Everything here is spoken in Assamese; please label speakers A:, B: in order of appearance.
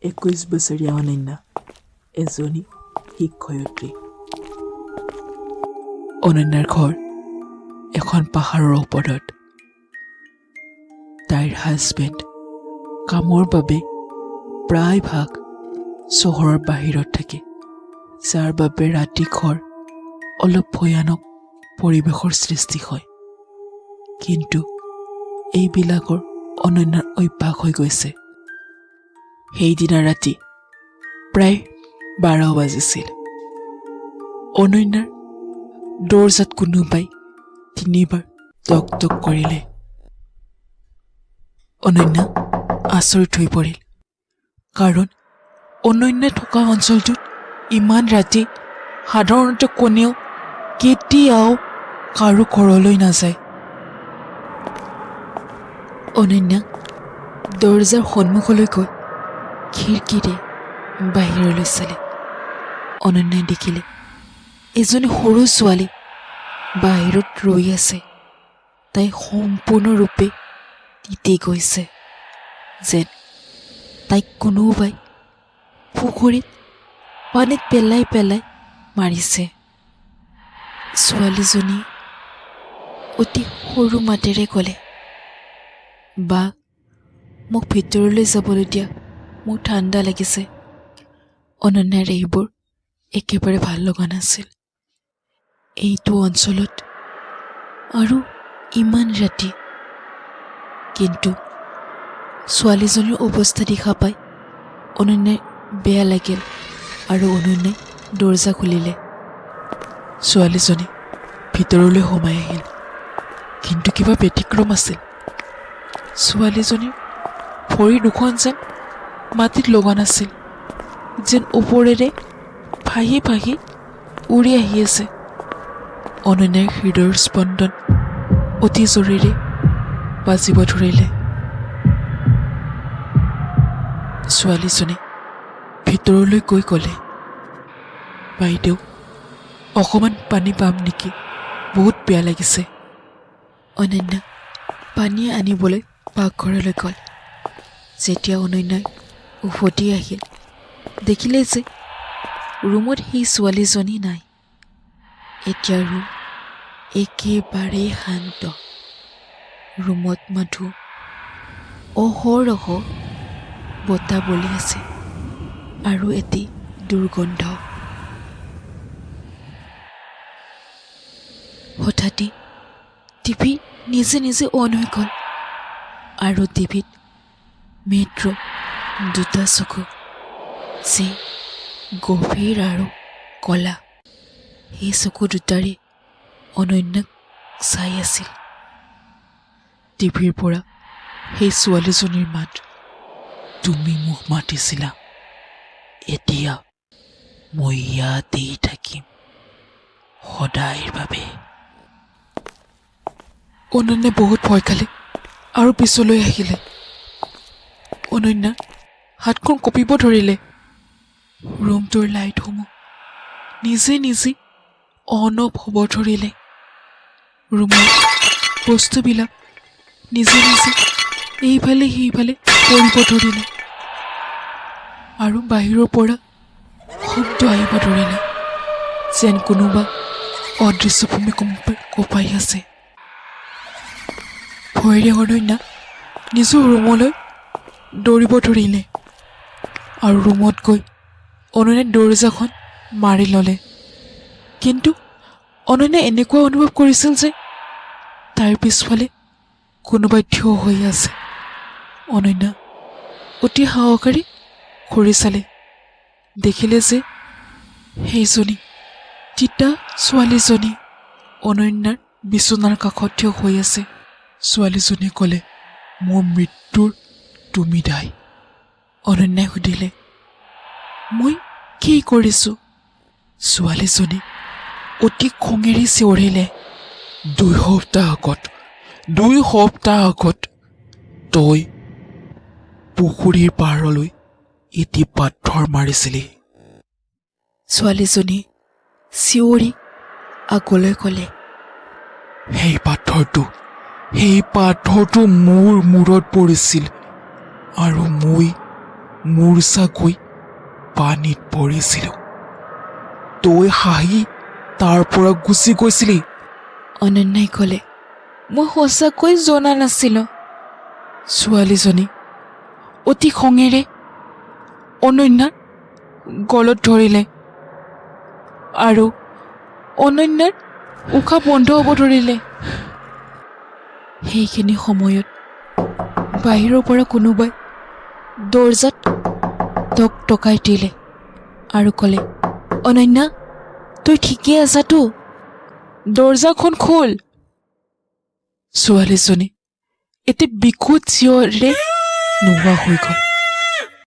A: 21 বছৰীয়া অনন্যা এজনী শিক্ষয়িত্ৰী। অনন্যাৰ ঘৰ এখন পাহাৰৰ ওপৰত। তাইৰ হাজবেণ্ড কামৰ বাবে প্ৰায়ভাগ চহৰৰ বাহিৰত থাকে, যাৰ বাবে ৰাতি ঘৰ অলপ ভয়ানক পৰিৱেশৰ সৃষ্টি হয়। কিন্তু এইবিলাকৰ অনন্যাৰ অভ্যাস হৈ গৈছে। সেইদিনা ৰাতি প্ৰায় 12 বাজিছিল। অনন্যাৰ দৰজাত কোনোবাই 3 বাৰ টক টক কৰিলে। অনন্যা আচৰিত হৈ পৰিল, কাৰণ অনন্যা থকা অঞ্চলটোত ইমান ৰাতি সাধাৰণতে কোনেও কেতিয়াও কাৰো ঘৰলৈ নাযায়। অনন্যা দৰজাৰ সন্মুখলৈ গৈ খিৰিকীৰে বাহিৰলৈ চালে। অনন্যাই দেখিলে এজনী সৰু ছোৱালী বাহিৰত ৰৈ আছে। তাই সম্পূৰ্ণৰূপে তিতি গৈছে, যেন তাইক কোনোবাই পুখুৰীত পানীত পেলাই পেলাই মাৰিছে। ছোৱালীজনী অতি সৰু মাতেৰে ক'লে, "বা, মোক ভিতৰলৈ যাবলৈ দিয়া, মোৰ ঠাণ্ডা লাগিছে।" অনন্যাৰ এইবোৰ একেবাৰে ভাল লগা নাছিল। এইটো অঞ্চলত আৰু ইমান ৰাতি। কিন্তু ছোৱালীজনীৰ অৱস্থা দেখা পাই অনন্যাৰ বেয়া লাগিল আৰু অনন্যাই দৰজা খুলিলে। ছোৱালীজনী ভিতৰলৈ সোমাই আহিল, কিন্তু কিবা ব্যতিক্ৰম আছিল। ছোৱালীজনীৰ ভৰি দুখন যেন মাটিত লগা নাছিল, যেন ওপৰেৰে ভাহি ভাহি উৰি আহি আছে। অনন্যাৰ হৃদয়ৰ স্পন্দন অতি জোৰেৰে বাজিব ধৰিলে। ছোৱালীজনী ভিতৰলৈ গৈ ক'লে, "বাইদেউ, অকণমান পানী পাম নেকি? বহুত বেয়া লাগিছে।" অনন্যা পানী আনিবলৈ পাকঘৰলৈ গ'ল। যেতিয়া অনন্যাই উভতি আহিল, দেখিলে যে ৰুমত সেই ছোৱালীজনী নাই। এতিয়া ৰুম একেবাৰে শান্ত। ৰুমত মাথো অহৰহ বতাহ বলি আছে আৰু এটি দুৰ্গন্ধ। হঠাতে টিভি নিজে নিজে অন হৈ গ'ল আৰু টিভিত মাত্ৰ 2টা চকু, যি গভীৰ আৰু কলা। সেই চকু দুটাৰে অনন্যাক চাই আছিল। টিভিৰ পৰা সেই ছোৱালীজনীৰ মাত, "তুমি মোক মাতিছিলা, এতিয়া মই ইয়াতেই থাকিম সদায়ৰ বাবে।" অনন্যাই বহুত ভয় খালে আৰু পিছলৈ আহিলে। অনন্যাৰ হাতখন কঁপিব ধৰিলে। ৰুমটোৰ লাইটসমূহ নিজে নিজে অন অফ হ'ব ধৰিলে। ৰুমৰ বস্তুবিলাক নিজে নিজে এইফালে সেইফালে পৰিব ধৰিলে আৰু বাহিৰৰ পৰা শব্দ আহিব ধৰিলে, যেন কোনোবা অদৃশ্য ভূমিকম্পই কঁপাই আছে। ভয়েৰে অনন্যা নিজৰ ৰুমলৈ দৌৰিব ধৰিলে আৰু ৰুমত গৈ অনন্যাই দৰজাখন মাৰি ল'লে। কিন্তু অনন্যাই এনেকুৱা অনুভৱ কৰিছিল যে তাইৰ পিছফালে কোনোবাই থিয় হৈ আছে। অনন্যা অতি সাহসেৰে ঘূৰি চালে, দেখিলে যে সেইজনী তিতা ছোৱালীজনী অনন্যাৰ বিচনাৰ কাষত থিয় হৈ আছে। ছোৱালীজনীয়ে ক'লে, "মোৰ মৃত্যুৰ তুমি দায়।" অনন্যাই সুধিলে, "মই কি কৰিছোঁ?" ছোৱালীজনী অতি খঙেৰে চিঞৰিলে, "2 সপ্তাহ আগত তই পুখুৰীৰ পাৰলৈ এটি পাথৰ মাৰিছিলি।" ছোৱালীজনী চিঞৰি আগলৈ ক'লে, সেই পাথৰটো মোৰ মূৰত পৰিছিল আৰু মই মূৰ্ছা গৈ পানীত পৰিছিলোঁ। তই হাঁহি তাৰ পৰা গুচি গৈছিলি।
B: অনন্যাই ক'লে। মই সঁচাকৈ জনা নাছিলোঁ।
A: ছোৱালীজনী অতি খঙেৰে অনন্যাৰ গলত ধৰিলে আৰু অনন্যাৰ উশাহ বন্ধ হ'ব ধৰিলে। সেইখিনি সময়ত বাহিৰৰ পৰা কোনোবাই দৰ্জাত টকাই দিলে আৰু ক'লে, অনন্যা, তই ঠিকেই আছাতো? দৰ্জাখন খোল। ছোৱালীজনী এটি বিকট চিঞৰেৰে নোহোৱা হৈ গ'ল।